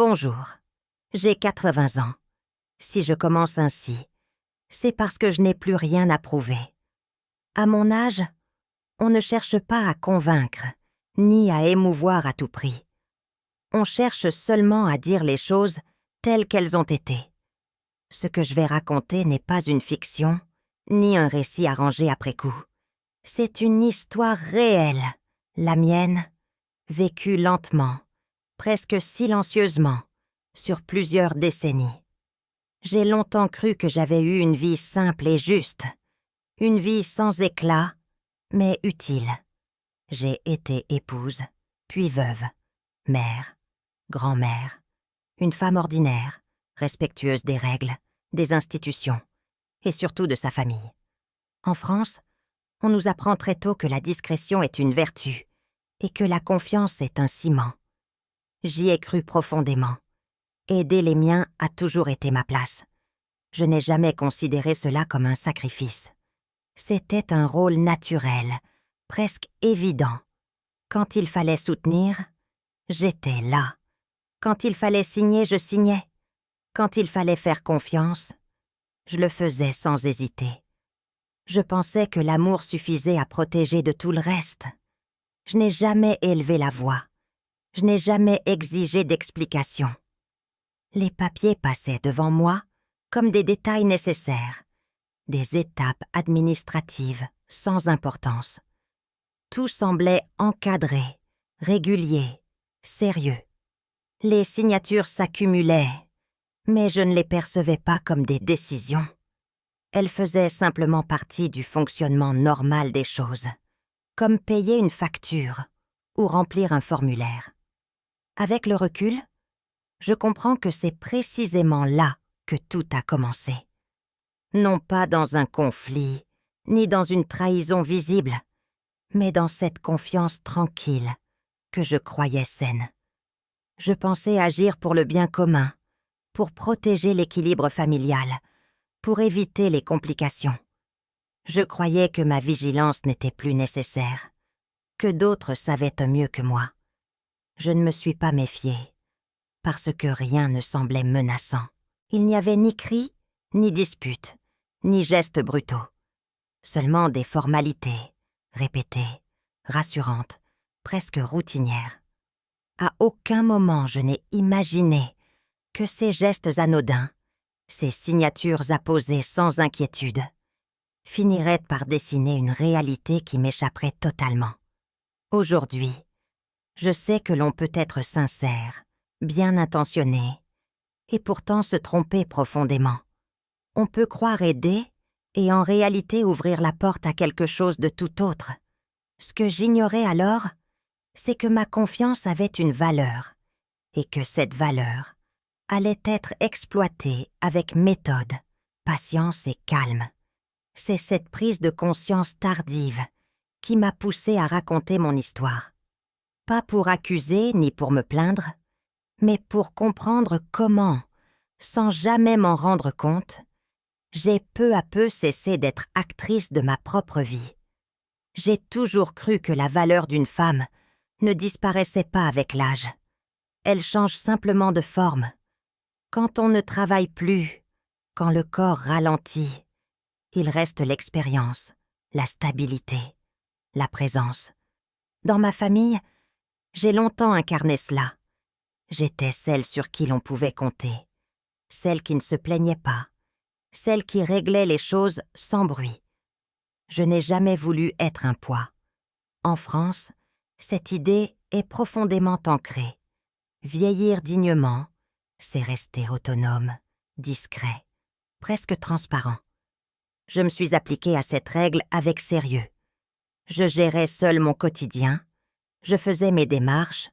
Bonjour, j'ai 80 ans. Si je commence ainsi, c'est parce que je n'ai plus rien à prouver. À mon âge, on ne cherche pas à convaincre, ni à émouvoir à tout prix. On cherche seulement à dire les choses telles qu'elles ont été. Ce que je vais raconter n'est pas une fiction, ni un récit arrangé après coup. C'est une histoire réelle, la mienne, vécue lentement, presque silencieusement, sur plusieurs décennies. J'ai longtemps cru que j'avais eu une vie simple et juste, une vie sans éclat, mais utile. J'ai été épouse, puis veuve, mère, grand-mère, une femme ordinaire, respectueuse des règles, des institutions, et surtout de sa famille. En France, on nous apprend très tôt que la discrétion est une vertu, et que la confiance est un ciment. J'y ai cru profondément. Aider les miens a toujours été ma place. Je n'ai jamais considéré cela comme un sacrifice. C'était un rôle naturel, presque évident. Quand il fallait soutenir, j'étais là. Quand il fallait signer, je signais. Quand il fallait faire confiance, je le faisais sans hésiter. Je pensais que l'amour suffisait à protéger de tout le reste. Je n'ai jamais élevé la voix. Je n'ai jamais exigé d'explications. Les papiers passaient devant moi comme des détails nécessaires, des étapes administratives sans importance. Tout semblait encadré, régulier, sérieux. Les signatures s'accumulaient, mais je ne les percevais pas comme des décisions. Elles faisaient simplement partie du fonctionnement normal des choses, comme payer une facture ou remplir un formulaire. Avec le recul, je comprends que c'est précisément là que tout a commencé. Non pas dans un conflit, ni dans une trahison visible, mais dans cette confiance tranquille que je croyais saine. Je pensais agir pour le bien commun, pour protéger l'équilibre familial, pour éviter les complications. Je croyais que ma vigilance n'était plus nécessaire, que d'autres savaient mieux que moi. Je ne me suis pas méfiée, parce que rien ne semblait menaçant. Il n'y avait ni cris, ni disputes, ni gestes brutaux. Seulement des formalités, répétées, rassurantes, presque routinières. À aucun moment je n'ai imaginé que ces gestes anodins, ces signatures apposées sans inquiétude, finiraient par dessiner une réalité qui m'échapperait totalement. Aujourd'hui, je sais que l'on peut être sincère, bien intentionné, et pourtant se tromper profondément. On peut croire aider et en réalité ouvrir la porte à quelque chose de tout autre. Ce que j'ignorais alors, c'est que ma confiance avait une valeur, et que cette valeur allait être exploitée avec méthode, patience et calme. C'est cette prise de conscience tardive qui m'a poussée à raconter mon histoire. Pas pour accuser ni pour me plaindre, mais pour comprendre comment, sans jamais m'en rendre compte, j'ai peu à peu cessé d'être actrice de ma propre vie. J'ai toujours cru que la valeur d'une femme ne disparaissait pas avec l'âge. Elle change simplement de forme. Quand on ne travaille plus, quand le corps ralentit, il reste l'expérience, la stabilité, la présence. Dans ma famille, j'ai longtemps incarné cela. J'étais celle sur qui l'on pouvait compter, celle qui ne se plaignait pas, celle qui réglait les choses sans bruit. Je n'ai jamais voulu être un poids. En France, cette idée est profondément ancrée. Vieillir dignement, c'est rester autonome, discret, presque transparent. Je me suis appliquée à cette règle avec sérieux. Je gérais seule mon quotidien, je faisais mes démarches,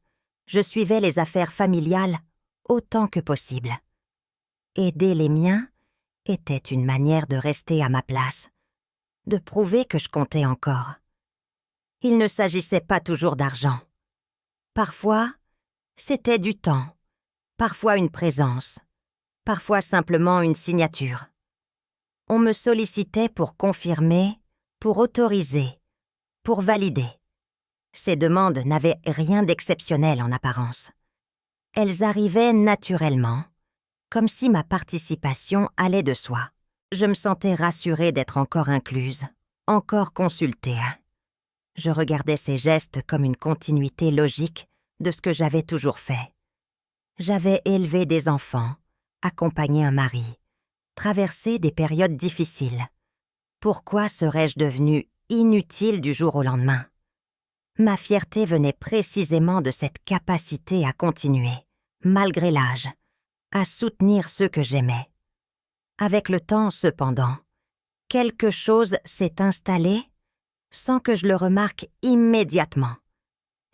je suivais les affaires familiales autant que possible. Aider les miens était une manière de rester à ma place, de prouver que je comptais encore. Il ne s'agissait pas toujours d'argent. Parfois, c'était du temps, parfois une présence, parfois simplement une signature. On me sollicitait pour confirmer, pour autoriser, pour valider. Ces demandes n'avaient rien d'exceptionnel en apparence. Elles arrivaient naturellement, comme si ma participation allait de soi. Je me sentais rassurée d'être encore incluse, encore consultée. Je regardais ces gestes comme une continuité logique de ce que j'avais toujours fait. J'avais élevé des enfants, accompagné un mari, traversé des périodes difficiles. Pourquoi serais-je devenue inutile du jour au lendemain? Ma fierté venait précisément de cette capacité à continuer, malgré l'âge, à soutenir ceux que j'aimais. Avec le temps, cependant, quelque chose s'est installé sans que je le remarque immédiatement.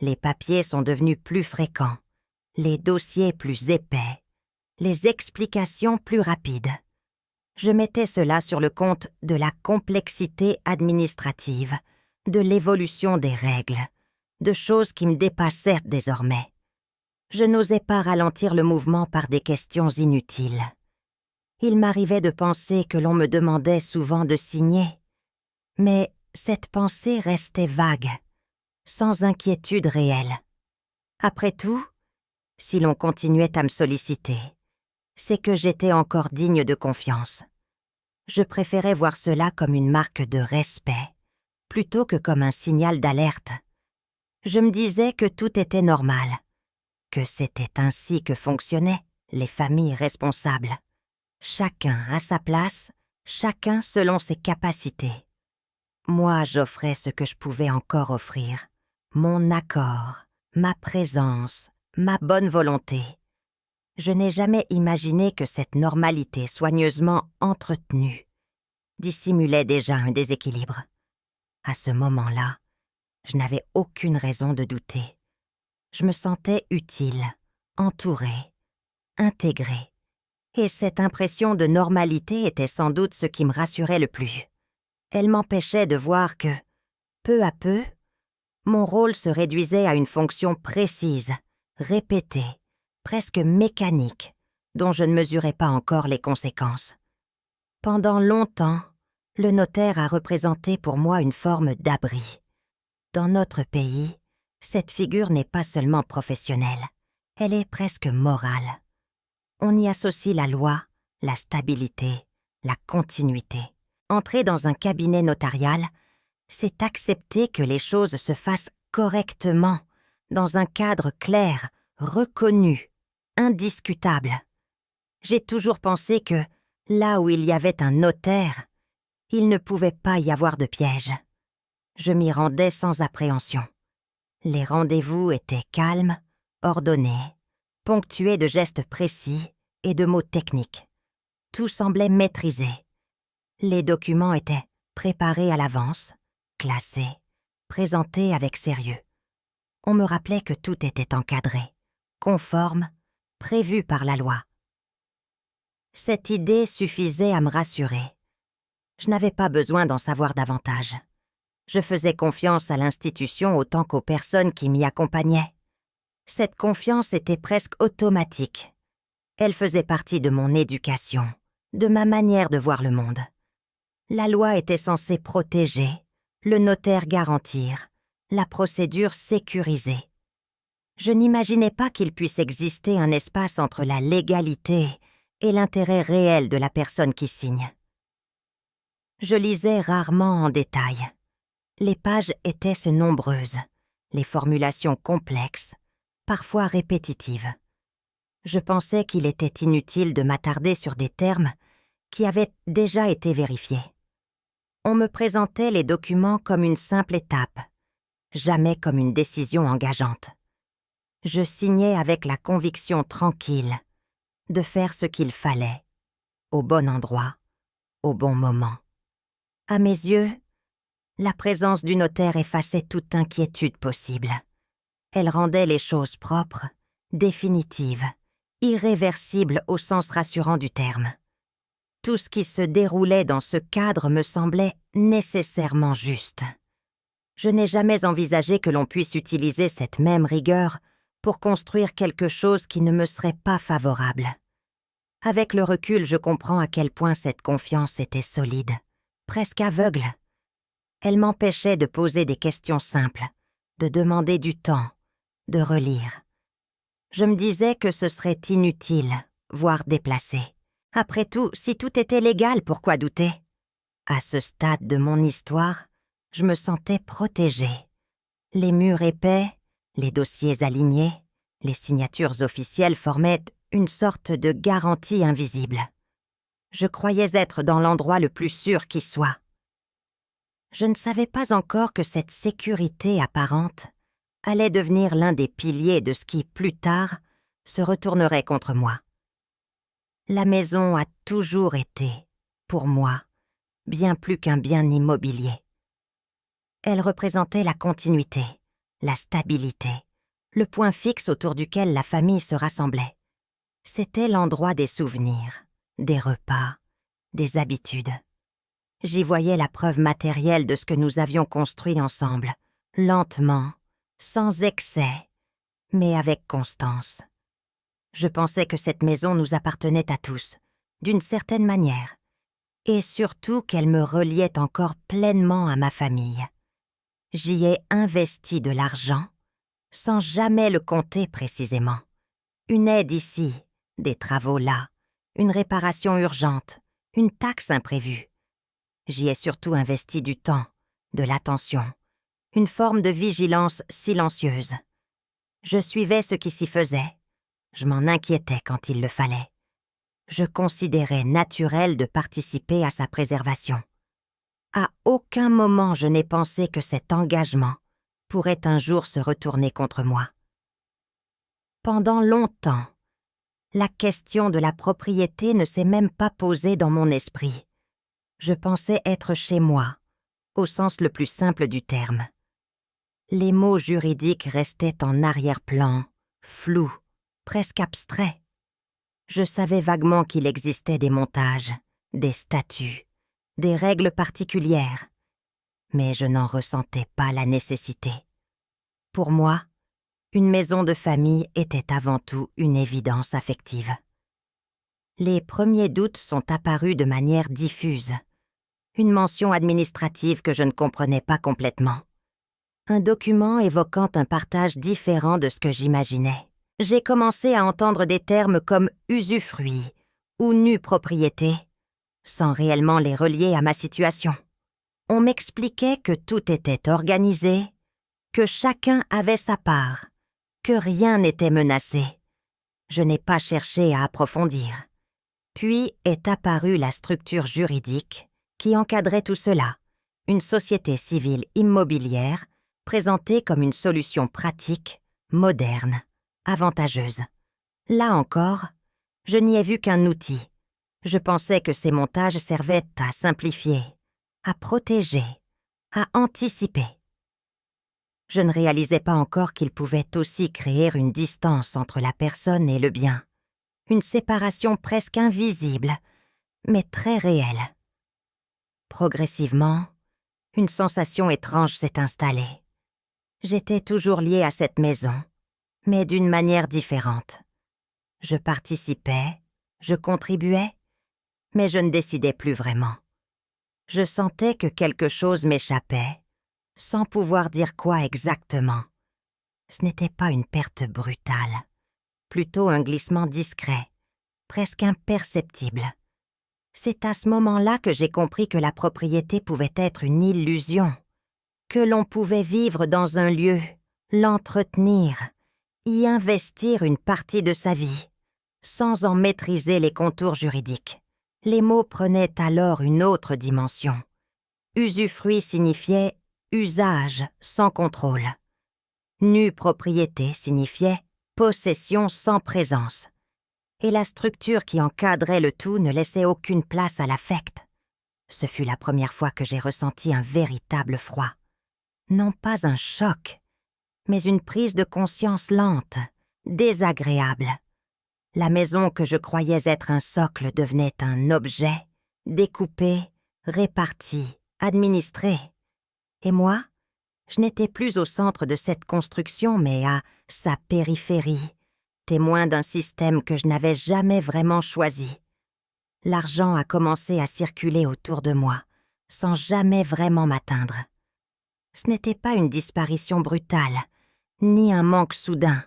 Les papiers sont devenus plus fréquents, les dossiers plus épais, les explications plus rapides. Je mettais cela sur le compte de la complexité administrative, de l'évolution des règles, de choses qui me dépassaient désormais. Je n'osais pas ralentir le mouvement par des questions inutiles. Il m'arrivait de penser que l'on me demandait souvent de signer, mais cette pensée restait vague, sans inquiétude réelle. Après tout, si l'on continuait à me solliciter, c'est que j'étais encore digne de confiance. Je préférais voir cela comme une marque de respect, plutôt que comme un signal d'alerte. Je me disais que tout était normal, que c'était ainsi que fonctionnaient les familles responsables. Chacun à sa place, chacun selon ses capacités. Moi, j'offrais ce que je pouvais encore offrir, mon accord, ma présence, ma bonne volonté. Je n'ai jamais imaginé que cette normalité soigneusement entretenue dissimulait déjà un déséquilibre. À ce moment-là, je n'avais aucune raison de douter. Je me sentais utile, entourée, intégrée. Et cette impression de normalité était sans doute ce qui me rassurait le plus. Elle m'empêchait de voir que, peu à peu, mon rôle se réduisait à une fonction précise, répétée, presque mécanique, dont je ne mesurais pas encore les conséquences. Pendant longtemps, le notaire a représenté pour moi une forme d'abri. Dans notre pays, cette figure n'est pas seulement professionnelle, elle est presque morale. On y associe la loi, la stabilité, la continuité. Entrer dans un cabinet notarial, c'est accepter que les choses se fassent correctement, dans un cadre clair, reconnu, indiscutable. J'ai toujours pensé que, là où il y avait un notaire, il ne pouvait pas y avoir de piège. Je m'y rendais sans appréhension. Les rendez-vous étaient calmes, ordonnés, ponctués de gestes précis et de mots techniques. Tout semblait maîtrisé. Les documents étaient préparés à l'avance, classés, présentés avec sérieux. On me rappelait que tout était encadré, conforme, prévu par la loi. Cette idée suffisait à me rassurer. Je n'avais pas besoin d'en savoir davantage. Je faisais confiance à l'institution autant qu'aux personnes qui m'y accompagnaient. Cette confiance était presque automatique. Elle faisait partie de mon éducation, de ma manière de voir le monde. La loi était censée protéger, le notaire garantir, la procédure sécurisée. Je n'imaginais pas qu'il puisse exister un espace entre la légalité et l'intérêt réel de la personne qui signe. Je lisais rarement en détail. Les pages étaient nombreuses, les formulations complexes, parfois répétitives. Je pensais qu'il était inutile de m'attarder sur des termes qui avaient déjà été vérifiés. On me présentait les documents comme une simple étape, jamais comme une décision engageante. Je signais avec la conviction tranquille de faire ce qu'il fallait, au bon endroit, au bon moment. À mes yeux, la présence du notaire effaçait toute inquiétude possible. Elle rendait les choses propres, définitives, irréversibles au sens rassurant du terme. Tout ce qui se déroulait dans ce cadre me semblait nécessairement juste. Je n'ai jamais envisagé que l'on puisse utiliser cette même rigueur pour construire quelque chose qui ne me serait pas favorable. Avec le recul, je comprends à quel point cette confiance était solide, presque aveugle. Elle m'empêchait de poser des questions simples, de demander du temps, de relire. Je me disais que ce serait inutile, voire déplacé. Après tout, si tout était légal, pourquoi douter? À ce stade de mon histoire, je me sentais protégée. Les murs épais, les dossiers alignés, les signatures officielles formaient une sorte de garantie invisible. Je croyais être dans l'endroit le plus sûr qui soit. Je ne savais pas encore que cette sécurité apparente allait devenir l'un des piliers de ce qui, plus tard, se retournerait contre moi. La maison a toujours été, pour moi, bien plus qu'un bien immobilier. Elle représentait la continuité, la stabilité, le point fixe autour duquel la famille se rassemblait. C'était l'endroit des souvenirs, des repas, des habitudes. J'y voyais la preuve matérielle de ce que nous avions construit ensemble, lentement, sans excès, mais avec constance. Je pensais que cette maison nous appartenait à tous, d'une certaine manière, et surtout qu'elle me reliait encore pleinement à ma famille. J'y ai investi de l'argent, sans jamais le compter précisément. Une aide ici, des travaux là, une réparation urgente, une taxe imprévue. J'y ai surtout investi du temps, de l'attention, une forme de vigilance silencieuse. Je suivais ce qui s'y faisait. Je m'en inquiétais quand il le fallait. Je considérais naturel de participer à sa préservation. À aucun moment je n'ai pensé que cet engagement pourrait un jour se retourner contre moi. Pendant longtemps, la question de la propriété ne s'est même pas posée dans mon esprit. Je pensais être chez moi, au sens le plus simple du terme. Les mots juridiques restaient en arrière-plan, flous, presque abstraits. Je savais vaguement qu'il existait des montages, des statuts, des règles particulières, mais je n'en ressentais pas la nécessité. Pour moi, une maison de famille était avant tout une évidence affective. Les premiers doutes sont apparus de manière diffuse. Une mention administrative que je ne comprenais pas complètement. Un document évoquant un partage différent de ce que j'imaginais. J'ai commencé à entendre des termes comme usufruit ou nue propriété, sans réellement les relier à ma situation. On m'expliquait que tout était organisé, que chacun avait sa part, que rien n'était menacé. Je n'ai pas cherché à approfondir. Puis est apparue la structure juridique qui encadrait tout cela, une société civile immobilière présentée comme une solution pratique, moderne, avantageuse. Là encore, je n'y ai vu qu'un outil. Je pensais que ces montages servaient à simplifier, à protéger, à anticiper. Je ne réalisais pas encore qu'ils pouvaient aussi créer une distance entre la personne et le bien, une séparation presque invisible, mais très réelle. Progressivement, une sensation étrange s'est installée. J'étais toujours liée à cette maison, mais d'une manière différente. Je participais, je contribuais, mais je ne décidais plus vraiment. Je sentais que quelque chose m'échappait, sans pouvoir dire quoi exactement. Ce n'était pas une perte brutale, plutôt un glissement discret, presque imperceptible. C'est à ce moment-là que j'ai compris que la propriété pouvait être une illusion, que l'on pouvait vivre dans un lieu, l'entretenir, y investir une partie de sa vie, sans en maîtriser les contours juridiques. Les mots prenaient alors une autre dimension. Usufruit signifiait usage sans contrôle. Nue propriété signifiait possession sans présence. Et la structure qui encadrait le tout ne laissait aucune place à l'affect. Ce fut la première fois que j'ai ressenti un véritable froid. Non pas un choc, mais une prise de conscience lente, désagréable. La maison que je croyais être un socle devenait un objet, découpé, réparti, administré. Et moi, je n'étais plus au centre de cette construction, mais à sa périphérie, témoin d'un système que je n'avais jamais vraiment choisi. L'argent a commencé à circuler autour de moi, sans jamais vraiment m'atteindre. Ce n'était pas une disparition brutale, ni un manque soudain.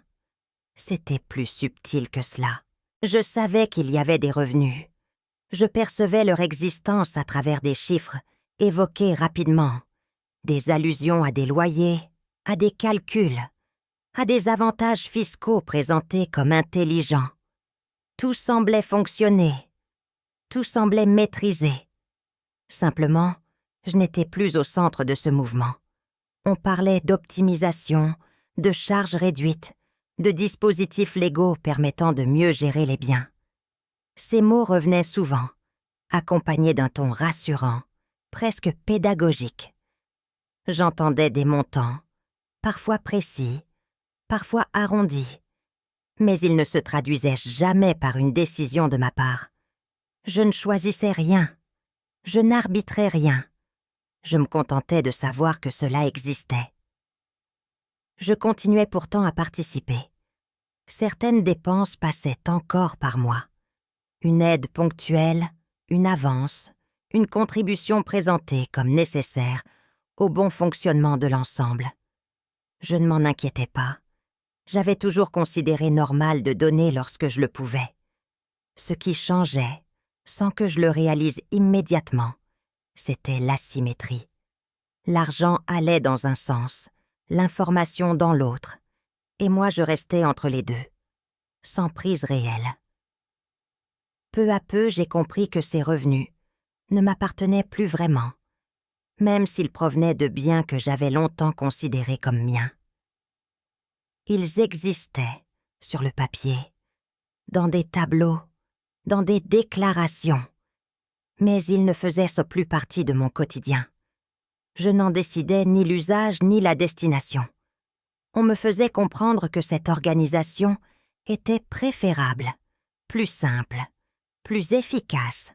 C'était plus subtil que cela. Je savais qu'il y avait des revenus. Je percevais leur existence à travers des chiffres évoqués rapidement, des allusions à des loyers, à des calculs, à des avantages fiscaux présentés comme intelligents. Tout semblait fonctionner, tout semblait maîtrisé. Simplement, je n'étais plus au centre de ce mouvement. On parlait d'optimisation, de charges réduites, de dispositifs légaux permettant de mieux gérer les biens. Ces mots revenaient souvent, accompagnés d'un ton rassurant, presque pédagogique. J'entendais des montants, parfois précis, parfois arrondis, mais ils ne se traduisaient jamais par une décision de ma part. Je ne choisissais rien, je n'arbitrais rien. Je me contentais de savoir que cela existait. Je continuais pourtant à participer. Certaines dépenses passaient encore par moi. Une aide ponctuelle, une avance, une contribution présentée comme nécessaire au bon fonctionnement de l'ensemble. Je ne m'en inquiétais pas. J'avais toujours considéré normal de donner lorsque je le pouvais. Ce qui changeait, sans que je le réalise immédiatement, c'était l'asymétrie. L'argent allait dans un sens, l'information dans l'autre, et moi je restais entre les deux, sans prise réelle. Peu à peu, j'ai compris que ces revenus ne m'appartenaient plus vraiment, même s'ils provenaient de biens que j'avais longtemps considérés comme miens. Ils existaient sur le papier, dans des tableaux, dans des déclarations, mais ils ne faisaient plus partie de mon quotidien. Je n'en décidais ni l'usage ni la destination. On me faisait comprendre que cette organisation était préférable, plus simple, plus efficace,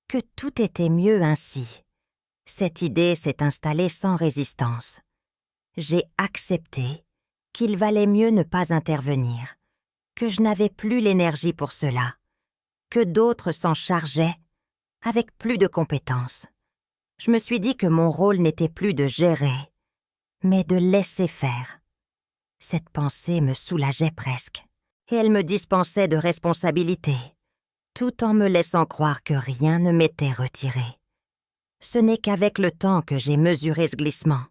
que tout était mieux ainsi. Cette idée s'est installée sans résistance. J'ai accepté qu'il valait mieux ne pas intervenir, que je n'avais plus l'énergie pour cela, que d'autres s'en chargeaient avec plus de compétences. Je me suis dit que mon rôle n'était plus de gérer, mais de laisser faire. Cette pensée me soulageait presque, et elle me dispensait de responsabilité, tout en me laissant croire que rien ne m'était retiré. Ce n'est qu'avec le temps que j'ai mesuré ce glissement.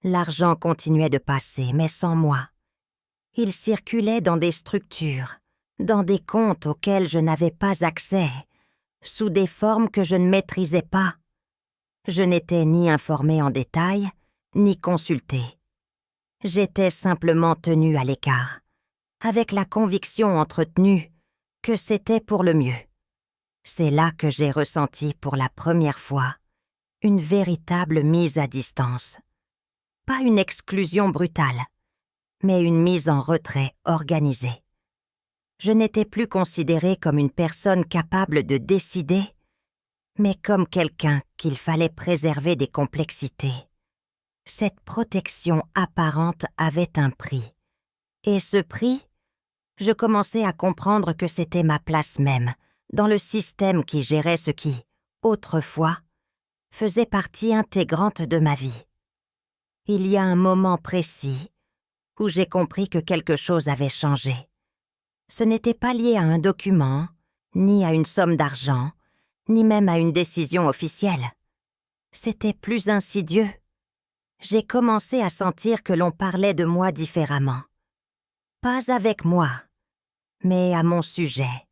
L'argent continuait de passer, mais sans moi. Il circulait dans des structures, dans des comptes auxquels je n'avais pas accès, sous des formes que je ne maîtrisais pas. Je n'étais ni informée en détail, ni consultée. J'étais simplement tenue à l'écart, avec la conviction entretenue que c'était pour le mieux. C'est là que j'ai ressenti pour la première fois une véritable mise à distance. Pas une exclusion brutale, mais une mise en retrait organisée. Je n'étais plus considérée comme une personne capable de décider, mais comme quelqu'un qu'il fallait préserver des complexités. Cette protection apparente avait un prix. Et ce prix, je commençais à comprendre que c'était ma place même, dans le système qui gérait ce qui, autrefois, faisait partie intégrante de ma vie. Il y a un moment précis où j'ai compris que quelque chose avait changé. Ce n'était pas lié à un document, ni à une somme d'argent, ni même à une décision officielle. C'était plus insidieux. J'ai commencé à sentir que l'on parlait de moi différemment. Pas avec moi, mais à mon sujet.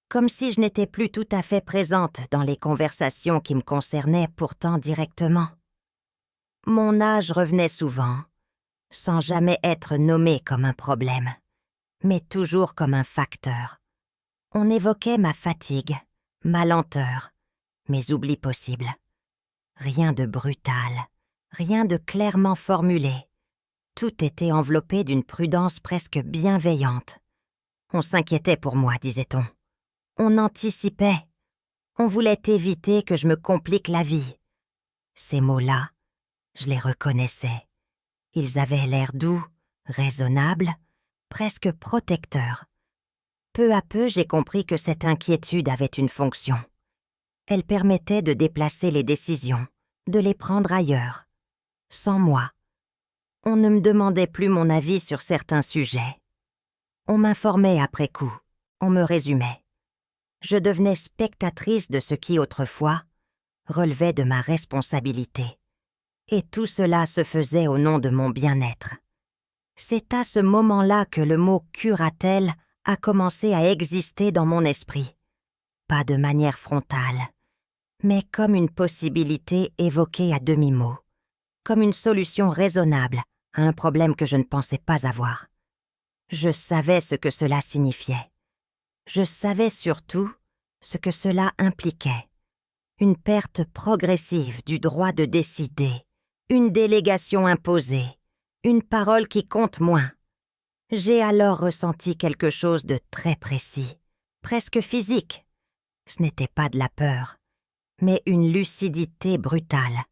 Comme si je n'étais plus tout à fait présente dans les conversations qui me concernaient pourtant directement. Mon âge revenait souvent, sans jamais être nommé comme un problème, mais toujours comme un facteur. On évoquait ma fatigue, ma lenteur, mes oublis possibles. Rien de brutal, rien de clairement formulé. Tout était enveloppé d'une prudence presque bienveillante. On s'inquiétait pour moi, disait-on. On anticipait. On voulait éviter que je me complique la vie. Ces mots-là, je les reconnaissais. Ils avaient l'air doux, raisonnables, presque protecteurs. Peu à peu, j'ai compris que cette inquiétude avait une fonction. Elle permettait de déplacer les décisions, de les prendre ailleurs. Sans moi, on ne me demandait plus mon avis sur certains sujets. On m'informait après coup, on me résumait. Je devenais spectatrice de ce qui, autrefois, relevait de ma responsabilité. Et tout cela se faisait au nom de mon bien-être. C'est à ce moment-là que le mot curatelle a commencé à exister dans mon esprit. Pas de manière frontale, mais comme une possibilité évoquée à demi-mot, comme une solution raisonnable à un problème que je ne pensais pas avoir. Je savais ce que cela signifiait. Je savais surtout ce que cela impliquait. Une perte progressive du droit de décider, une délégation imposée, une parole qui compte moins. J'ai alors ressenti quelque chose de très précis, presque physique. Ce n'était pas de la peur, mais une lucidité brutale.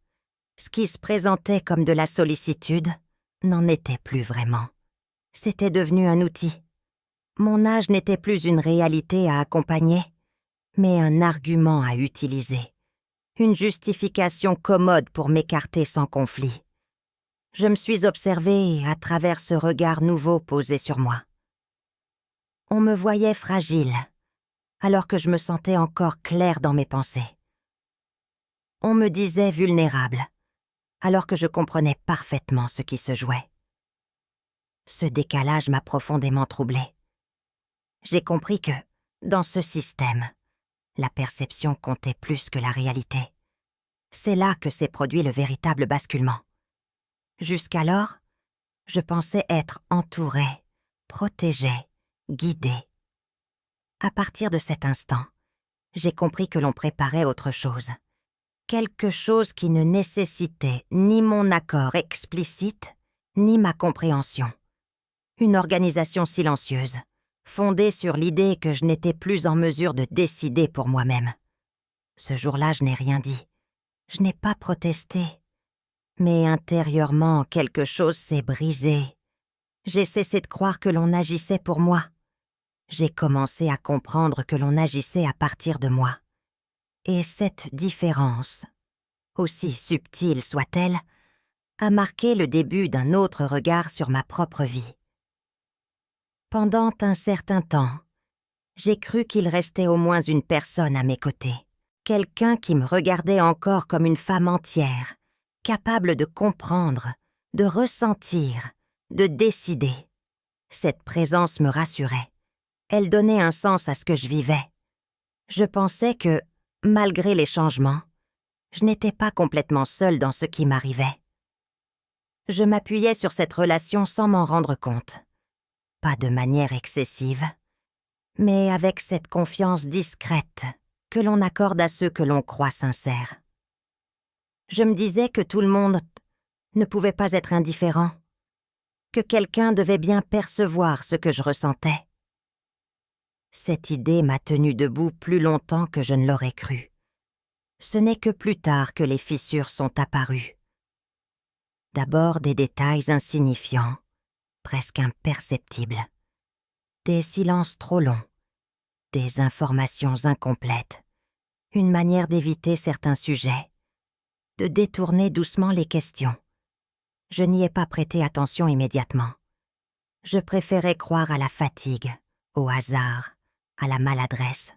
Ce qui se présentait comme de la sollicitude n'en était plus vraiment. C'était devenu un outil. Mon âge n'était plus une réalité à accompagner, mais un argument à utiliser. Une justification commode pour m'écarter sans conflit. Je me suis observée à travers ce regard nouveau posé sur moi. On me voyait fragile, alors que je me sentais encore claire dans mes pensées. On me disait vulnérable, alors que je comprenais parfaitement ce qui se jouait. Ce décalage m'a profondément troublée. J'ai compris que, dans ce système, la perception comptait plus que la réalité. C'est là que s'est produit le véritable basculement. Jusqu'alors, je pensais être entourée, protégée, guidée. À partir de cet instant, j'ai compris que l'on préparait autre chose. Quelque chose qui ne nécessitait ni mon accord explicite, ni ma compréhension. Une organisation silencieuse, fondée sur l'idée que je n'étais plus en mesure de décider pour moi-même. Ce jour-là, je n'ai rien dit. Je n'ai pas protesté. Mais intérieurement, quelque chose s'est brisé. J'ai cessé de croire que l'on agissait pour moi. J'ai commencé à comprendre que l'on agissait à partir de moi. Et cette différence, aussi subtile soit-elle, a marqué le début d'un autre regard sur ma propre vie. Pendant un certain temps, j'ai cru qu'il restait au moins une personne à mes côtés, quelqu'un qui me regardait encore comme une femme entière, capable de comprendre, de ressentir, de décider. Cette présence me rassurait. Elle donnait un sens à ce que je vivais. Je pensais que, malgré les changements, je n'étais pas complètement seule dans ce qui m'arrivait. Je m'appuyais sur cette relation sans m'en rendre compte. Pas de manière excessive, mais avec cette confiance discrète que l'on accorde à ceux que l'on croit sincères. Je me disais que tout le monde ne pouvait pas être indifférent, que quelqu'un devait bien percevoir ce que je ressentais. Cette idée m'a tenue debout plus longtemps que je ne l'aurais cru. Ce n'est que plus tard que les fissures sont apparues. D'abord des détails insignifiants, presque imperceptibles. Des silences trop longs, des informations incomplètes, une manière d'éviter certains sujets, de détourner doucement les questions. Je n'y ai pas prêté attention immédiatement. Je préférais croire à la fatigue, au hasard, à la maladresse.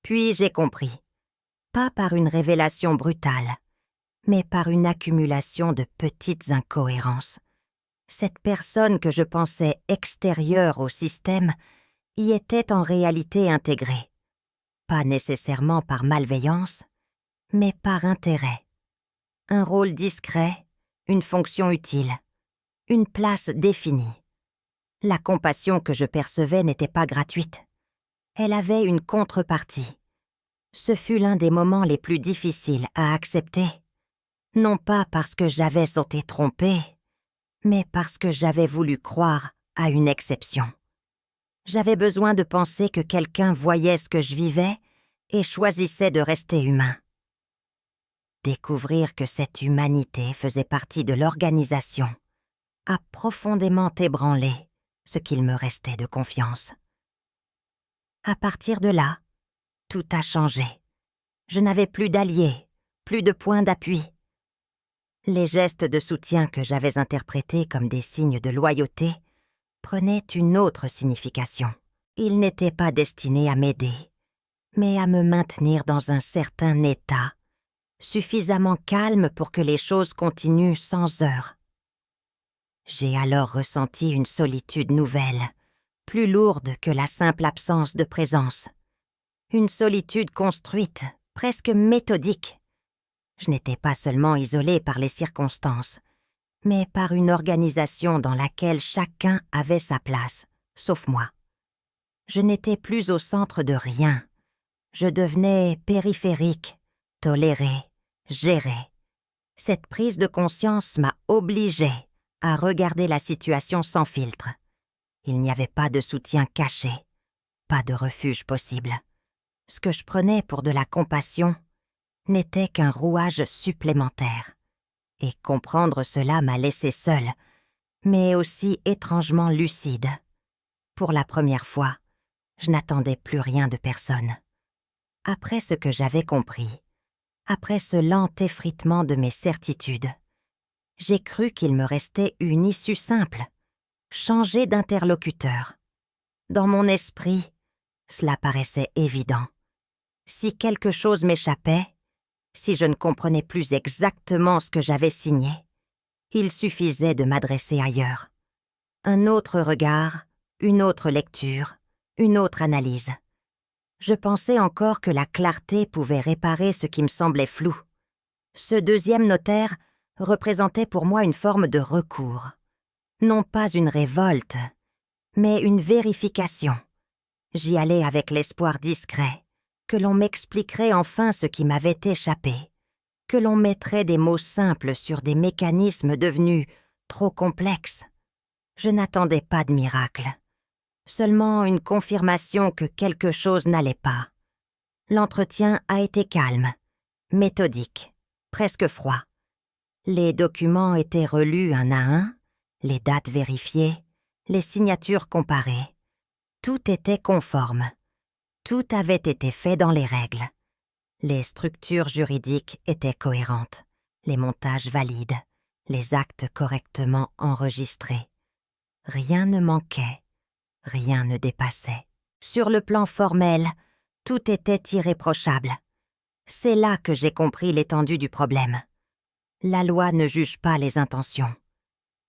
Puis j'ai compris, pas par une révélation brutale, mais par une accumulation de petites incohérences. Cette personne que je pensais extérieure au système y était en réalité intégrée. Pas nécessairement par malveillance, mais par intérêt. Un rôle discret, une fonction utile, une place définie. La compassion que je percevais n'était pas gratuite. Elle avait une contrepartie. Ce fut l'un des moments les plus difficiles à accepter. Non pas parce que j'avais été trompée, mais parce que j'avais voulu croire à une exception. J'avais besoin de penser que quelqu'un voyait ce que je vivais et choisissait de rester humain. Découvrir que cette humanité faisait partie de l'organisation a profondément ébranlé ce qu'il me restait de confiance. À partir de là, tout a changé. Je n'avais plus d'alliés, plus de points d'appui. Les gestes de soutien que j'avais interprétés comme des signes de loyauté prenait une autre signification. Il n'était pas destiné à m'aider, mais à me maintenir dans un certain état, suffisamment calme pour que les choses continuent sans heurts. J'ai alors ressenti une solitude nouvelle, plus lourde que la simple absence de présence. Une solitude construite, presque méthodique. Je n'étais pas seulement isolée par les circonstances, mais par une organisation dans laquelle chacun avait sa place, sauf moi. Je n'étais plus au centre de rien. Je devenais périphérique, tolérée, gérée. Cette prise de conscience m'a obligée à regarder la situation sans filtre. Il n'y avait pas de soutien caché, pas de refuge possible. Ce que je prenais pour de la compassion n'était qu'un rouage supplémentaire. Et comprendre cela m'a laissé seule, mais aussi étrangement lucide. Pour la première fois, je n'attendais plus rien de personne. Après ce que j'avais compris, après ce lent effritement de mes certitudes, j'ai cru qu'il me restait une issue simple, changer d'interlocuteur. Dans mon esprit, cela paraissait évident. Si quelque chose m'échappait, si je ne comprenais plus exactement ce que j'avais signé, il suffisait de m'adresser ailleurs. Un autre regard, une autre lecture, une autre analyse. Je pensais encore que la clarté pouvait réparer ce qui me semblait flou. Ce deuxième notaire représentait pour moi une forme de recours. Non pas une révolte, mais une vérification. J'y allais avec l'espoir discret que l'on m'expliquerait enfin ce qui m'avait échappé, que l'on mettrait des mots simples sur des mécanismes devenus trop complexes. Je n'attendais pas de miracle, seulement une confirmation que quelque chose n'allait pas. L'entretien a été calme, méthodique, presque froid. Les documents étaient relus un à un, les dates vérifiées, les signatures comparées. Tout était conforme. Tout avait été fait dans les règles. Les structures juridiques étaient cohérentes, les montages valides, les actes correctement enregistrés. Rien ne manquait, rien ne dépassait. Sur le plan formel, tout était irréprochable. C'est là que j'ai compris l'étendue du problème. La loi ne juge pas les intentions.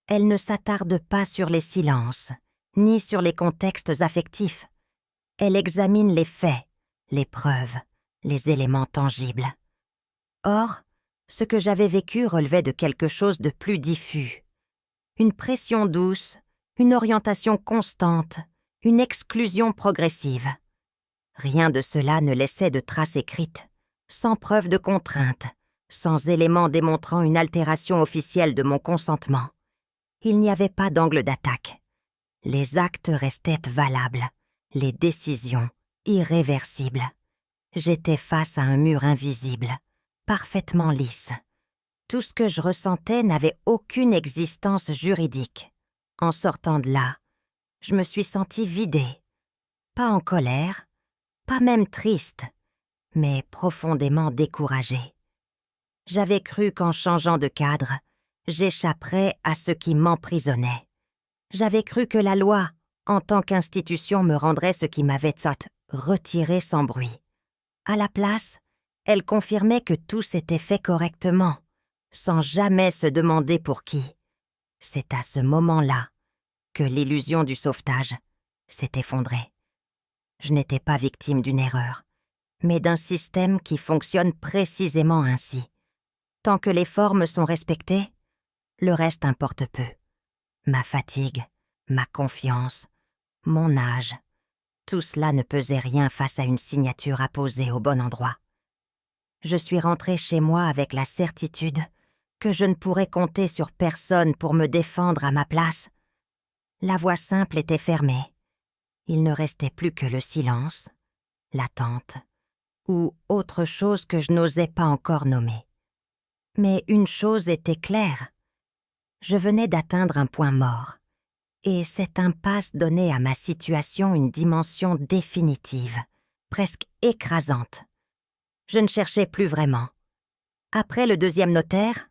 Elle ne s'attarde pas sur les silences, ni sur les contextes affectifs. Elle examine les faits, les preuves, les éléments tangibles. Or, ce que j'avais vécu relevait de quelque chose de plus diffus. Une pression douce, une orientation constante, une exclusion progressive. Rien de cela ne laissait de traces écrites, sans preuve de contrainte, sans éléments démontrant une altération officielle de mon consentement. Il n'y avait pas d'angle d'attaque. Les actes restaient valables, les décisions irréversibles. J'étais face à un mur invisible, parfaitement lisse. Tout ce que je ressentais n'avait aucune existence juridique. En sortant de là, je me suis sentie vidée. Pas en colère, pas même triste, mais profondément découragée. J'avais cru qu'en changeant de cadre, j'échapperais à ce qui m'emprisonnait. J'avais cru que la loi, en tant qu'institution, me rendrait ce qui m'avait retiré sans bruit. À la place, elle confirmait que tout s'était fait correctement, sans jamais se demander pour qui. C'est à ce moment-là que l'illusion du sauvetage s'est effondrée. Je n'étais pas victime d'une erreur, mais d'un système qui fonctionne précisément ainsi. Tant que les formes sont respectées, le reste importe peu. Ma fatigue, ma confiance, mon âge, tout cela ne pesait rien face à une signature apposée au bon endroit. Je suis rentrée chez moi avec la certitude que je ne pourrais compter sur personne pour me défendre à ma place. La voie simple était fermée. Il ne restait plus que le silence, l'attente, ou autre chose que je n'osais pas encore nommer. Mais une chose était claire. Je venais d'atteindre un point mort, et cette impasse donnait à ma situation une dimension définitive, presque écrasante. Je ne cherchais plus vraiment. Après le deuxième notaire,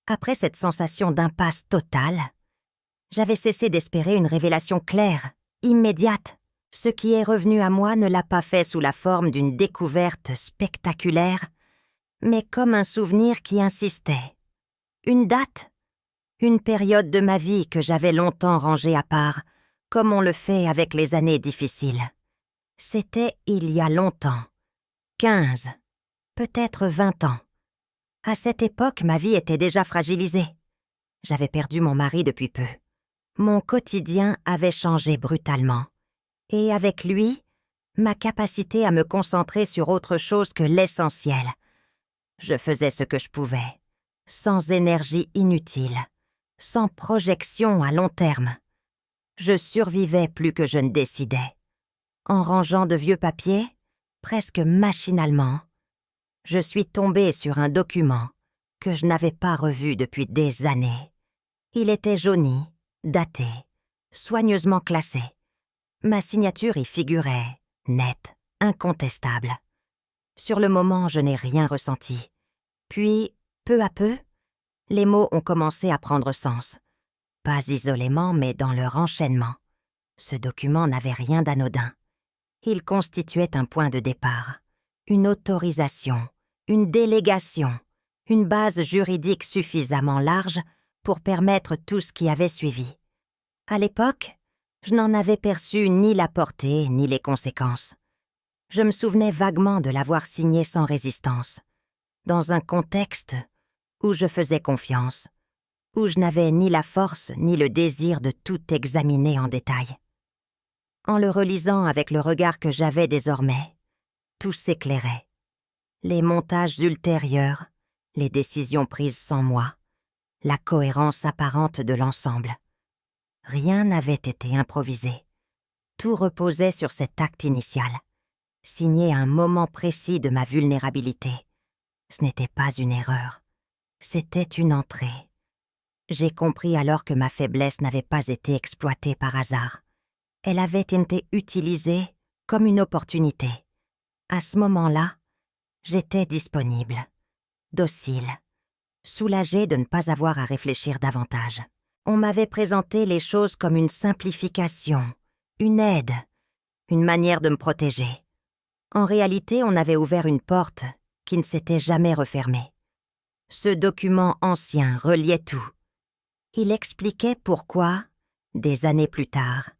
après cette sensation d'impasse totale, J'avais cessé d'espérer une révélation claire, immédiate. Ce qui est revenu à moi ne l'a pas fait sous la forme d'une découverte spectaculaire, mais comme un souvenir qui insistait. Une date, une période de ma vie que j'avais longtemps rangée à part, comme on le fait avec les années difficiles. C'était il y a longtemps, 15, peut-être 20 ans. À cette époque, ma vie était déjà fragilisée. J'avais perdu mon mari depuis peu. Mon quotidien avait changé brutalement. Et avec lui, ma capacité à me concentrer sur autre chose que l'essentiel. Je faisais ce que je pouvais, sans énergie inutile, sans projection à long terme. Je survivais plus que je ne décidais. En rangeant de vieux papiers, presque machinalement, je suis tombée sur un document que je n'avais pas revu depuis des années. Il était jauni, daté, soigneusement classé. Ma signature y figurait, nette, incontestable. Sur le moment, je n'ai rien ressenti. Puis, peu à peu, les mots ont commencé à prendre sens. Pas isolément, mais dans leur enchaînement. Ce document n'avait rien d'anodin. Il constituait un point de départ, une autorisation, une délégation, une base juridique suffisamment large pour permettre tout ce qui avait suivi. À l'époque, je n'en avais perçu ni la portée ni les conséquences. Je me souvenais vaguement de l'avoir signé sans résistance, dans un contexte où je faisais confiance, où je n'avais ni la force ni le désir de tout examiner en détail. En le relisant avec le regard que j'avais désormais, tout s'éclairait. Les montages ultérieurs, les décisions prises sans moi, la cohérence apparente de l'ensemble. Rien n'avait été improvisé. Tout reposait sur cet acte initial, signé à un moment précis de ma vulnérabilité. Ce n'était pas une erreur, c'était une entrée. J'ai compris alors que ma faiblesse n'avait pas été exploitée par hasard. Elle avait été utilisée comme une opportunité. À ce moment-là, j'étais disponible, docile, soulagée de ne pas avoir à réfléchir davantage. On m'avait présenté les choses comme une simplification, une aide, une manière de me protéger. En réalité, on avait ouvert une porte qui ne s'était jamais refermée. Ce document ancien reliait tout. Il expliquait pourquoi, des années plus tard,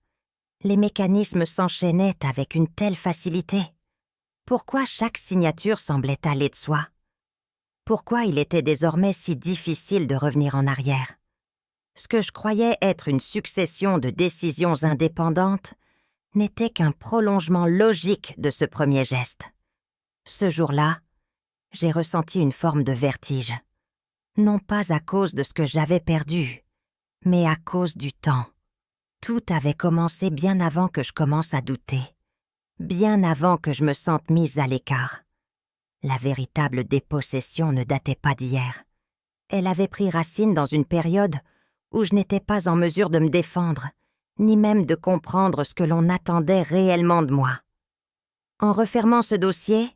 les mécanismes s'enchaînaient avec une telle facilité. Pourquoi chaque signature semblait aller de soi? Pourquoi il était désormais si difficile de revenir en arrière? Ce que je croyais être une succession de décisions indépendantes n'était qu'un prolongement logique de ce premier geste. Ce jour-là, j'ai ressenti une forme de vertige. Non pas à cause de ce que j'avais perdu, mais à cause du temps. Tout avait commencé bien avant que je commence à douter, bien avant que je me sente mise à l'écart. La véritable dépossession ne datait pas d'hier. Elle avait pris racine dans une période où je n'étais pas en mesure de me défendre, ni même de comprendre ce que l'on attendait réellement de moi. En refermant ce dossier,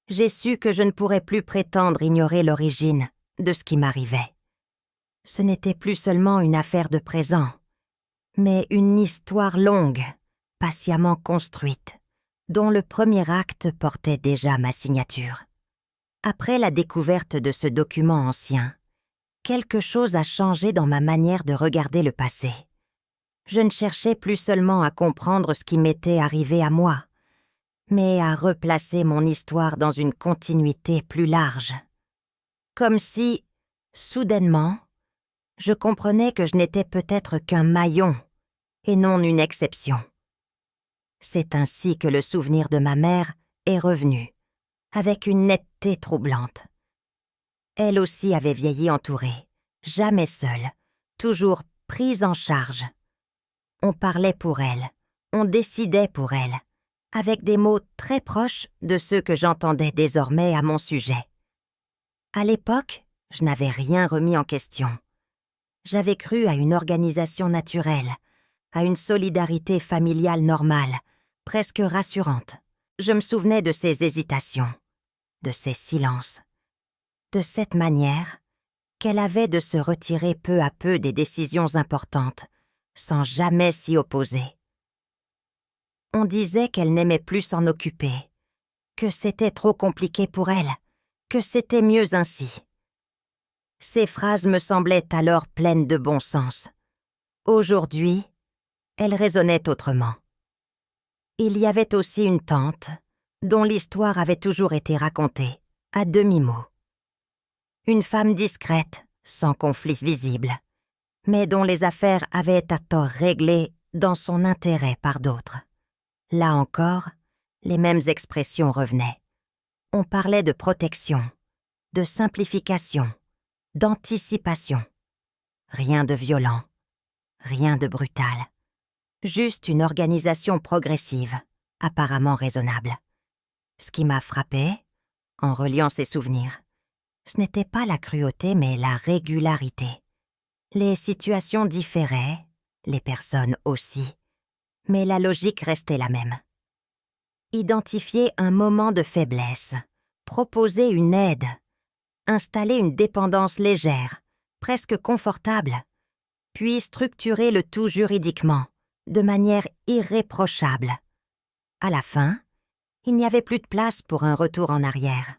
j'ai su que je ne pourrais plus prétendre ignorer l'origine de ce qui m'arrivait. Ce n'était plus seulement une affaire de présent, mais une histoire longue, patiemment construite, dont le premier acte portait déjà ma signature. Après la découverte de ce document ancien, quelque chose a changé dans ma manière de regarder le passé. Je ne cherchais plus seulement à comprendre ce qui m'était arrivé à moi, mais à replacer mon histoire dans une continuité plus large. Comme si, soudainement, je comprenais que je n'étais peut-être qu'un maillon et non une exception. C'est ainsi que le souvenir de ma mère est revenu, avec une netteté troublante. Elle aussi avait vieilli entourée, jamais seule, toujours prise en charge. On parlait pour elle, on décidait pour elle, avec des mots très proches de ceux que j'entendais désormais à mon sujet. À l'époque, je n'avais rien remis en question. J'avais cru à une organisation naturelle, à une solidarité familiale normale, presque rassurante. Je me souvenais de ses hésitations, de ses silences, de cette manière qu'elle avait de se retirer peu à peu des décisions importantes, sans jamais s'y opposer. On disait qu'elle n'aimait plus s'en occuper, que c'était trop compliqué pour elle, que c'était mieux ainsi. Ces phrases me semblaient alors pleines de bon sens. Aujourd'hui, elles résonnaient autrement. Il y avait aussi une tante, dont l'histoire avait toujours été racontée, à demi-mot. Une femme discrète, sans conflit visible, mais dont les affaires avaient à tort réglées dans son intérêt par d'autres. Là encore, les mêmes expressions revenaient. On parlait de protection, de simplification, d'anticipation. Rien de violent, rien de brutal. Juste une organisation progressive, apparemment raisonnable. Ce qui m'a frappé, en reliant ces souvenirs, ce n'était pas la cruauté mais la régularité. Les situations différaient, les personnes aussi, mais la logique restait la même. Identifier un moment de faiblesse, proposer une aide, installer une dépendance légère, presque confortable, puis structurer le tout juridiquement, de manière irréprochable. À la fin, il n'y avait plus de place pour un retour en arrière.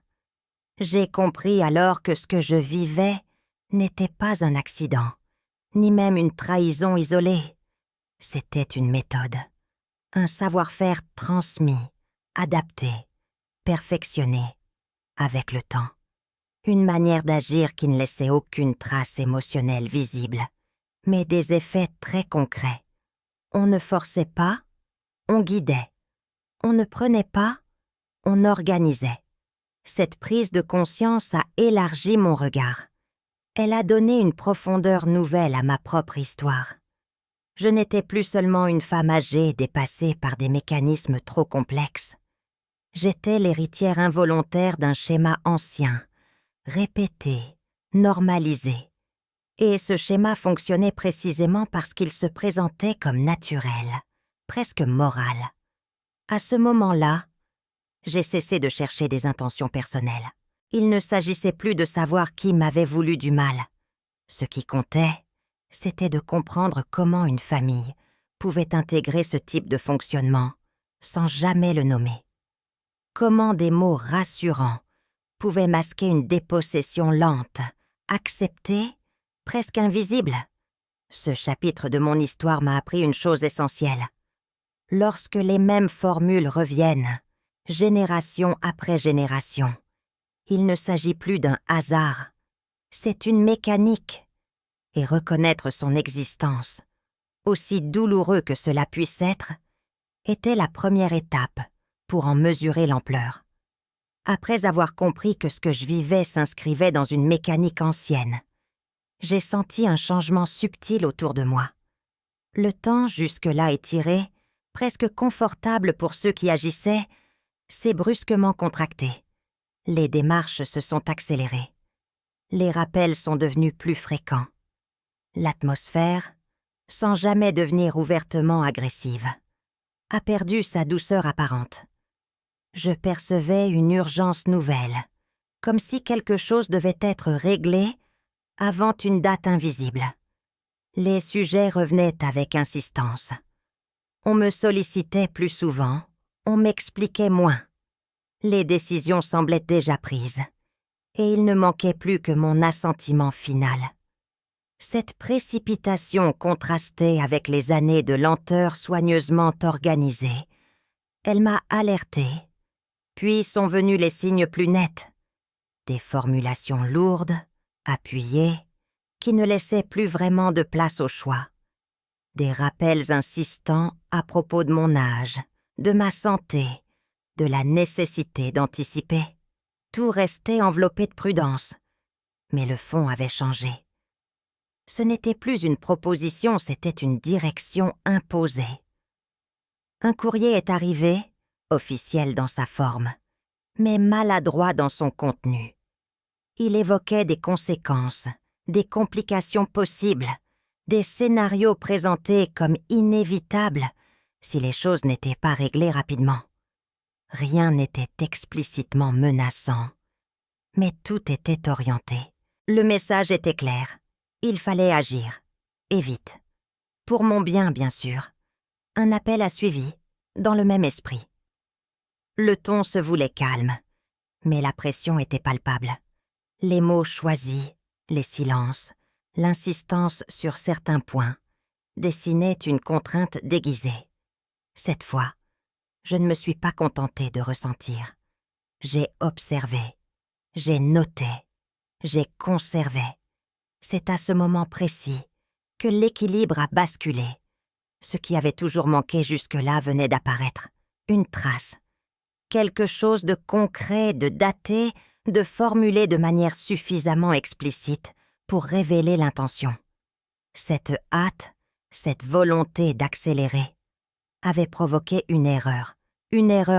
J'ai compris alors que ce que je vivais n'était pas un accident, ni même une trahison isolée. C'était une méthode, un savoir-faire transmis, adapté, perfectionné, avec le temps. Une manière d'agir qui ne laissait aucune trace émotionnelle visible, mais des effets très concrets. On ne forçait pas, on guidait. On ne prenait pas, on organisait. Cette prise de conscience a élargi mon regard. Elle a donné une profondeur nouvelle à ma propre histoire. Je n'étais plus seulement une femme âgée dépassée par des mécanismes trop complexes. J'étais l'héritière involontaire d'un schéma ancien, répété, normalisé. Et ce schéma fonctionnait précisément parce qu'il se présentait comme naturel, presque moral. À ce moment-là, j'ai cessé de chercher des intentions personnelles. Il ne s'agissait plus de savoir qui m'avait voulu du mal. Ce qui comptait, c'était de comprendre comment une famille pouvait intégrer ce type de fonctionnement sans jamais le nommer. Comment des mots rassurants pouvaient masquer une dépossession lente, acceptée, presque invisible. Ce chapitre de mon histoire m'a appris une chose essentielle. Lorsque les mêmes formules reviennent, génération après génération, il ne s'agit plus d'un hasard, c'est une mécanique. Et reconnaître son existence, aussi douloureux que cela puisse être, était la première étape pour en mesurer l'ampleur. Après avoir compris que ce que je vivais s'inscrivait dans une mécanique ancienne, j'ai senti un changement subtil autour de moi. Le temps jusque-là étiré, presque confortable pour ceux qui agissaient, s'est brusquement contracté. Les démarches se sont accélérées. Les rappels sont devenus plus fréquents. L'atmosphère, sans jamais devenir ouvertement agressive, a perdu sa douceur apparente. Je percevais une urgence nouvelle, comme si quelque chose devait être réglé avant une date invisible. Les sujets revenaient avec insistance. On me sollicitait plus souvent, on m'expliquait moins. Les décisions semblaient déjà prises, et il ne manquait plus que mon assentiment final. Cette précipitation contrastait avec les années de lenteur soigneusement organisée. Elle m'a alertée, puis sont venus les signes plus nets. Des formulations lourdes, appuyées, qui ne laissaient plus vraiment de place au choix. Des rappels insistants à propos de mon âge, de ma santé, de la nécessité d'anticiper. Tout restait enveloppé de prudence, mais le fond avait changé. Ce n'était plus une proposition, c'était une direction imposée. Un courrier est arrivé, officiel dans sa forme, mais maladroit dans son contenu. Il évoquait des conséquences, des complications possibles, des scénarios présentés comme inévitables si les choses n'étaient pas réglées rapidement. Rien n'était explicitement menaçant, mais tout était orienté. Le message était clair. Il fallait agir, et vite. Pour mon bien, bien sûr. Un appel a suivi, dans le même esprit. Le ton se voulait calme, mais la pression était palpable. Les mots choisis, les silences, l'insistance sur certains points dessinaient une contrainte déguisée. Cette fois, je ne me suis pas contentée de ressentir. J'ai observé, j'ai noté, j'ai conservé. C'est à ce moment précis que l'équilibre a basculé. Ce qui avait toujours manqué jusque-là venait d'apparaître. Une trace. Quelque chose de concret, de daté, de formulé de manière suffisamment explicite pour révéler l'intention. Cette hâte, cette volonté d'accélérer, avait provoqué une erreur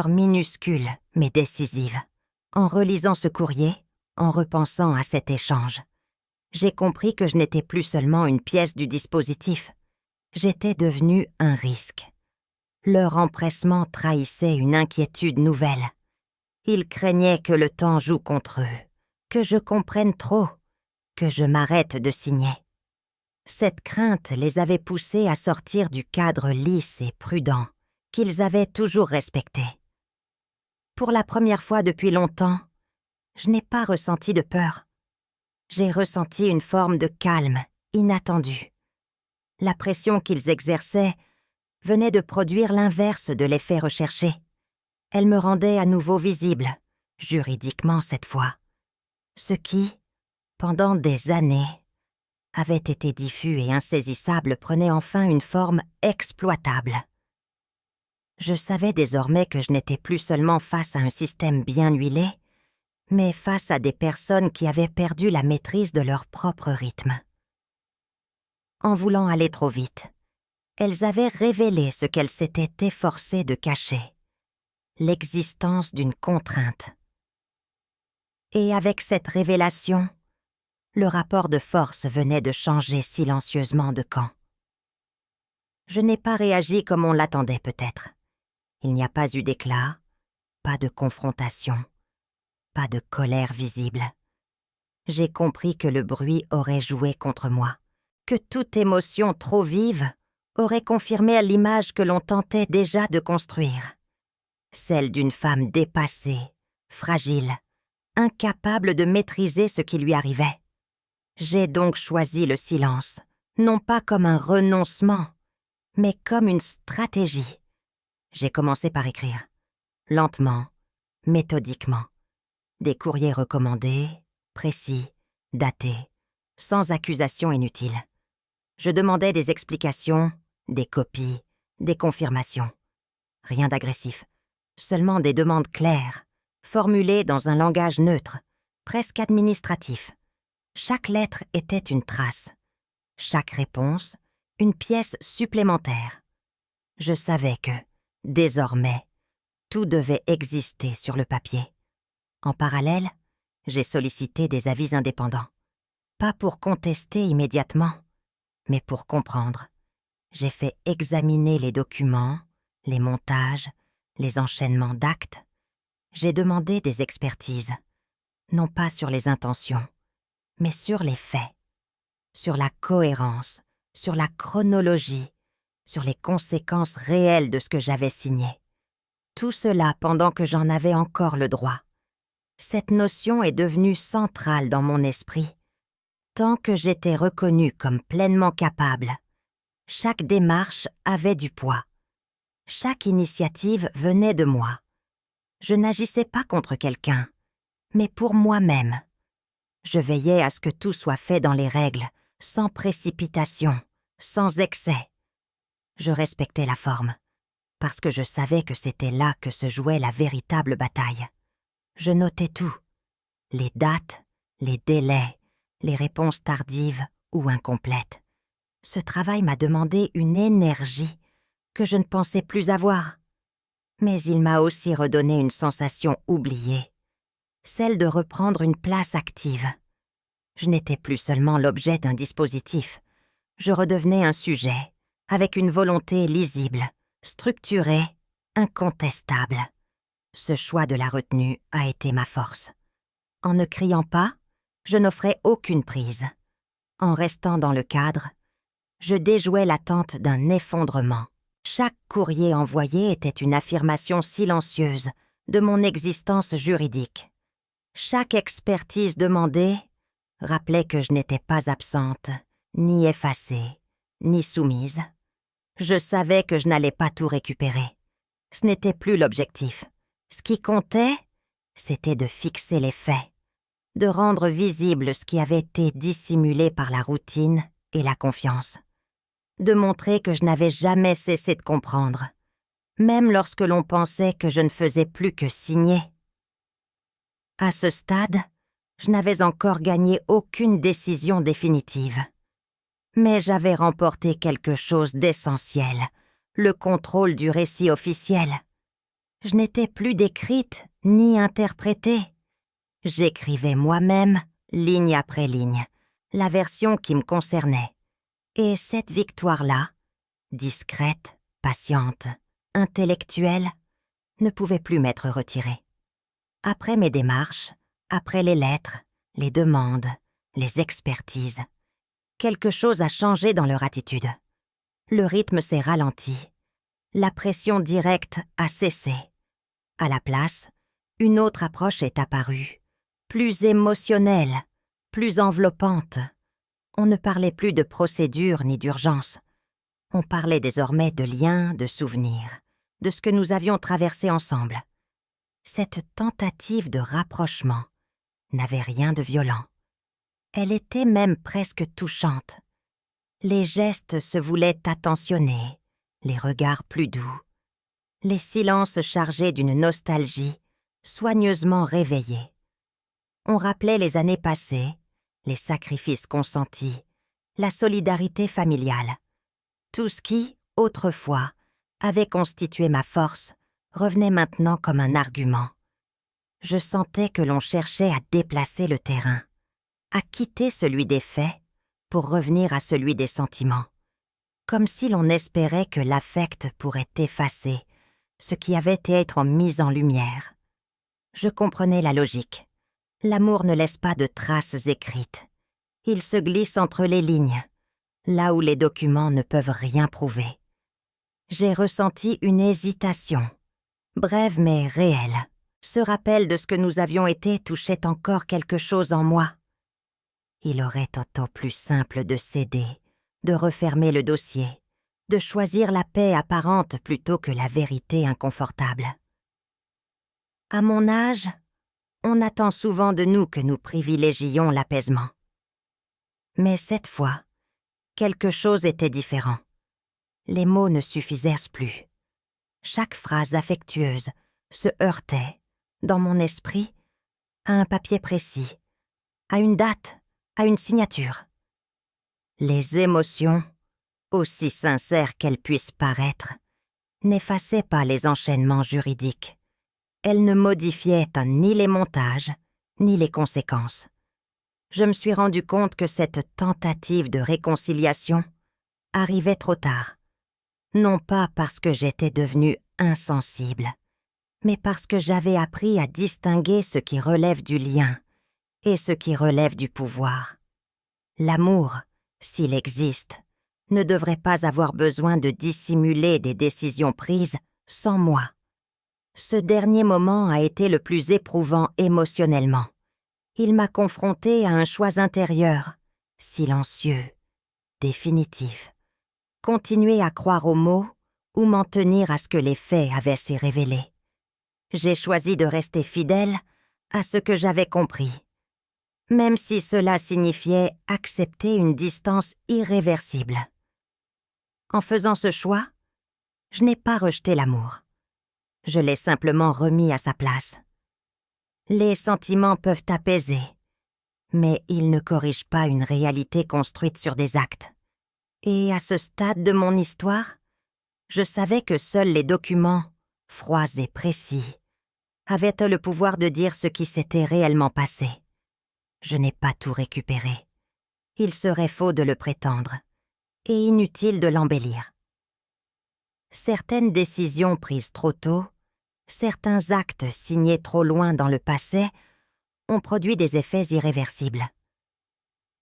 minuscule mais décisive. En relisant ce courrier, en repensant à cet échange, j'ai compris que je n'étais plus seulement une pièce du dispositif. J'étais devenue un risque. Leur empressement trahissait une inquiétude nouvelle. Ils craignaient que le temps joue contre eux, que je comprenne trop, que je m'arrête de signer. Cette crainte les avait poussés à sortir du cadre lisse et prudent qu'ils avaient toujours respecté. Pour la première fois depuis longtemps, je n'ai pas ressenti de peur. J'ai ressenti une forme de calme inattendu. La pression qu'ils exerçaient venait de produire l'inverse de l'effet recherché. Elle me rendait à nouveau visible, juridiquement cette fois. Ce qui, pendant des années, avait été diffus et insaisissable prenait enfin une forme exploitable. Je savais désormais que je n'étais plus seulement face à un système bien huilé, mais face à des personnes qui avaient perdu la maîtrise de leur propre rythme. En voulant aller trop vite, elles avaient révélé ce qu'elles s'étaient efforcées de cacher, l'existence d'une contrainte. Et avec cette révélation, le rapport de force venait de changer silencieusement de camp. Je n'ai pas réagi comme on l'attendait peut-être. Il n'y a pas eu d'éclat, pas de confrontation, pas de colère visible. J'ai compris que le bruit aurait joué contre moi, que toute émotion trop vive aurait confirmé l'image que l'on tentait déjà de construire. Celle d'une femme dépassée, fragile, incapable de maîtriser ce qui lui arrivait. J'ai donc choisi le silence, non pas comme un renoncement, mais comme une stratégie. J'ai commencé par écrire, lentement, méthodiquement, des courriers recommandés, précis, datés, sans accusation inutile. Je demandais des explications, des copies, des confirmations. Rien d'agressif, seulement des demandes claires, formulées dans un langage neutre, presque administratif. Chaque lettre était une trace, chaque réponse, une pièce supplémentaire. Je savais que, désormais, tout devait exister sur le papier. En parallèle, j'ai sollicité des avis indépendants. Pas pour contester immédiatement, mais pour comprendre. J'ai fait examiner les documents, les montages, les enchaînements d'actes. J'ai demandé des expertises, non pas sur les intentions, mais sur les faits, sur la cohérence, sur la chronologie, sur les conséquences réelles de ce que j'avais signé. Tout cela pendant que j'en avais encore le droit. Cette notion est devenue centrale dans mon esprit. Tant que j'étais reconnue comme pleinement capable, chaque démarche avait du poids. Chaque initiative venait de moi. Je n'agissais pas contre quelqu'un, mais pour moi-même. Je veillais à ce que tout soit fait dans les règles, sans précipitation, sans excès. Je respectais la forme, parce que je savais que c'était là que se jouait la véritable bataille. Je notais tout, les dates, les délais, les réponses tardives ou incomplètes. Ce travail m'a demandé une énergie que je ne pensais plus avoir. Mais il m'a aussi redonné une sensation oubliée, celle de reprendre une place active. Je n'étais plus seulement l'objet d'un dispositif. Je redevenais un sujet, avec une volonté lisible, structurée, incontestable. Ce choix de la retenue a été ma force. En ne criant pas, je n'offrais aucune prise. En restant dans le cadre, Je déjouais l'attente d'un effondrement. Chaque courrier envoyé était une affirmation silencieuse de mon existence juridique. Chaque expertise demandée rappelait que je n'étais pas absente, ni effacée, ni soumise. Je savais que je n'allais pas tout récupérer. Ce n'était plus l'objectif. Ce qui comptait, c'était de fixer les faits, de rendre visible ce qui avait été dissimulé par la routine et la confiance, de montrer que je n'avais jamais cessé de comprendre, même lorsque l'on pensait que je ne faisais plus que signer. À ce stade, je n'avais encore gagné aucune décision définitive. Mais j'avais remporté quelque chose d'essentiel, le contrôle du récit officiel. Je n'étais plus décrite ni interprétée. J'écrivais moi-même, ligne après ligne, la version qui me concernait. Et cette victoire-là, discrète, patiente, intellectuelle, ne pouvait plus m'être retirée. Après mes démarches, après les lettres, les demandes, les expertises, quelque chose a changé dans leur attitude. Le rythme s'est ralenti. La pression directe a cessé. À la place, une autre approche est apparue, plus émotionnelle, plus enveloppante. On ne parlait plus de procédure ni d'urgence. On parlait désormais de liens, de souvenirs, de ce que nous avions traversé ensemble. Cette tentative de rapprochement n'avait rien de violent. Elle était même presque touchante. Les gestes se voulaient attentionnés, les regards plus doux, les silences chargés d'une nostalgie soigneusement réveillée. On rappelait les années passées, les sacrifices consentis, la solidarité familiale. Tout ce qui, autrefois, avait constitué ma force, revenait maintenant comme un argument. Je sentais que l'on cherchait à déplacer le terrain, à quitter celui des faits pour revenir à celui des sentiments, comme si l'on espérait que l'affect pourrait effacer ce qui avait été mis en lumière. Je comprenais la logique. L'amour ne laisse pas de traces écrites. Il se glisse entre les lignes, là où les documents ne peuvent rien prouver. J'ai ressenti une hésitation, brève mais réelle. Ce rappel de ce que nous avions été touchait encore quelque chose en moi. Il aurait autant plus simple de céder, de refermer le dossier, de choisir la paix apparente plutôt que la vérité inconfortable. À mon âge, on attend souvent de nous que nous privilégions l'apaisement. Mais cette fois, quelque chose était différent. Les mots ne suffisaient plus. Chaque phrase affectueuse se heurtait, dans mon esprit, à un papier précis, à une date, à une signature. Les émotions, aussi sincères qu'elles puissent paraître, n'effaçaient pas les enchaînements juridiques. Elles ne modifiaient ni les montages, ni les conséquences. Je me suis rendu compte que cette tentative de réconciliation arrivait trop tard. Non pas parce que j'étais devenue insensible, mais parce que j'avais appris à distinguer ce qui relève du lien et ce qui relève du pouvoir. L'amour, s'il existe, ne devrait pas avoir besoin de dissimuler des décisions prises sans moi. Ce dernier moment a été le plus éprouvant émotionnellement. Il m'a confrontée à un choix intérieur, silencieux, définitif. Continuer à croire aux mots ou m'en tenir à ce que les faits avaient s'y révélé. J'ai choisi de rester fidèle à ce que j'avais compris, même si cela signifiait accepter une distance irréversible. En faisant ce choix, je n'ai pas rejeté l'amour. Je l'ai simplement remis à sa place. Les sentiments peuvent apaiser, mais ils ne corrigent pas une réalité construite sur des actes. Et à ce stade de mon histoire, je savais que seuls les documents, froids et précis, avaient le pouvoir de dire ce qui s'était réellement passé. Je n'ai pas tout récupéré. Il serait faux de le prétendre, et inutile de l'embellir. Certaines décisions prises trop tôt, certains actes signés trop loin dans le passé, ont produit des effets irréversibles.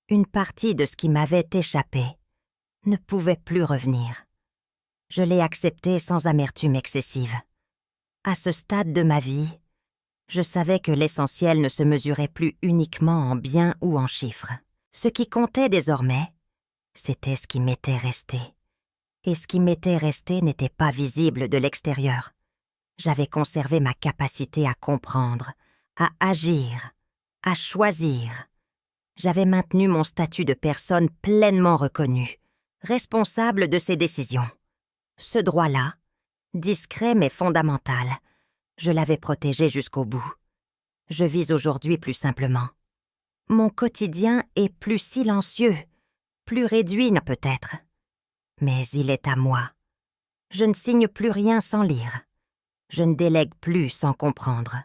Une partie de ce qui m'avait échappé ne pouvait plus revenir. Je l'ai accepté sans amertume excessive. À ce stade de ma vie, je savais que l'essentiel ne se mesurait plus uniquement en biens ou en chiffres. Ce qui comptait désormais, c'était ce qui m'était resté. Et ce qui m'était resté n'était pas visible de l'extérieur. J'avais conservé ma capacité à comprendre, à agir, à choisir. J'avais maintenu mon statut de personne pleinement reconnue, responsable de ses décisions. Ce droit-là, discret mais fondamental, je l'avais protégé jusqu'au bout. Je vis aujourd'hui plus simplement. Mon quotidien est plus silencieux, plus réduit peut-être. Mais il est à moi. Je ne signe plus rien sans lire. Je ne délègue plus sans comprendre.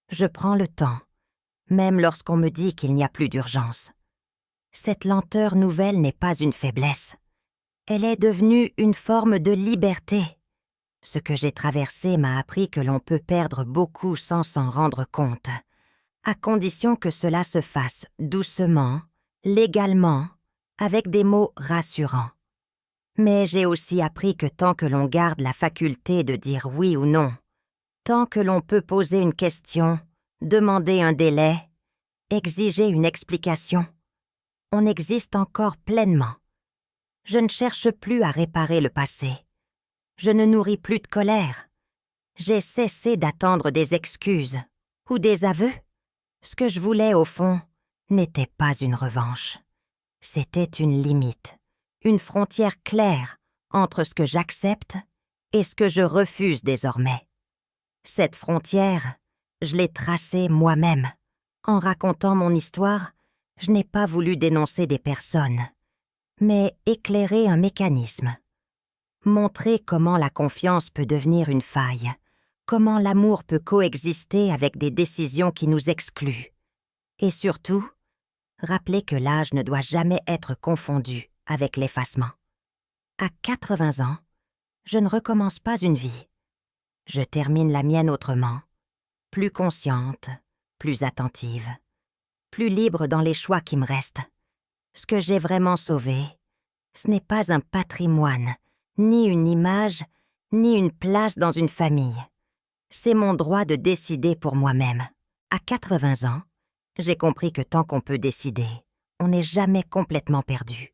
Je prends le temps, même lorsqu'on me dit qu'il n'y a plus d'urgence. Cette lenteur nouvelle n'est pas une faiblesse. Elle est devenue une forme de liberté. Ce que j'ai traversé m'a appris que l'on peut perdre beaucoup sans s'en rendre compte, à condition que cela se fasse doucement, légalement, avec des mots rassurants. Mais j'ai aussi appris que tant que l'on garde la faculté de dire oui ou non, tant que l'on peut poser une question, demander un délai, exiger une explication, on existe encore pleinement. Je ne cherche plus à réparer le passé. Je ne nourris plus de colère. J'ai cessé d'attendre des excuses ou des aveux. Ce que je voulais, au fond, n'était pas une revanche. C'était une limite, une frontière claire entre ce que j'accepte et ce que je refuse désormais. Cette frontière, je l'ai tracée moi-même. En racontant mon histoire, je n'ai pas voulu dénoncer des personnes, mais éclairer un mécanisme. Montrer comment la confiance peut devenir une faille, comment l'amour peut coexister avec des décisions qui nous excluent. Et surtout, rappeler que l'âge ne doit jamais être confondu avec l'effacement. À 80 ans, je ne recommence pas une vie. Je termine la mienne autrement, plus consciente, plus attentive, plus libre dans les choix qui me restent. Ce que j'ai vraiment sauvé, ce n'est pas un patrimoine, ni une image, ni une place dans une famille. C'est mon droit de décider pour moi-même. À 80 ans, j'ai compris que tant qu'on peut décider, on n'est jamais complètement perdu.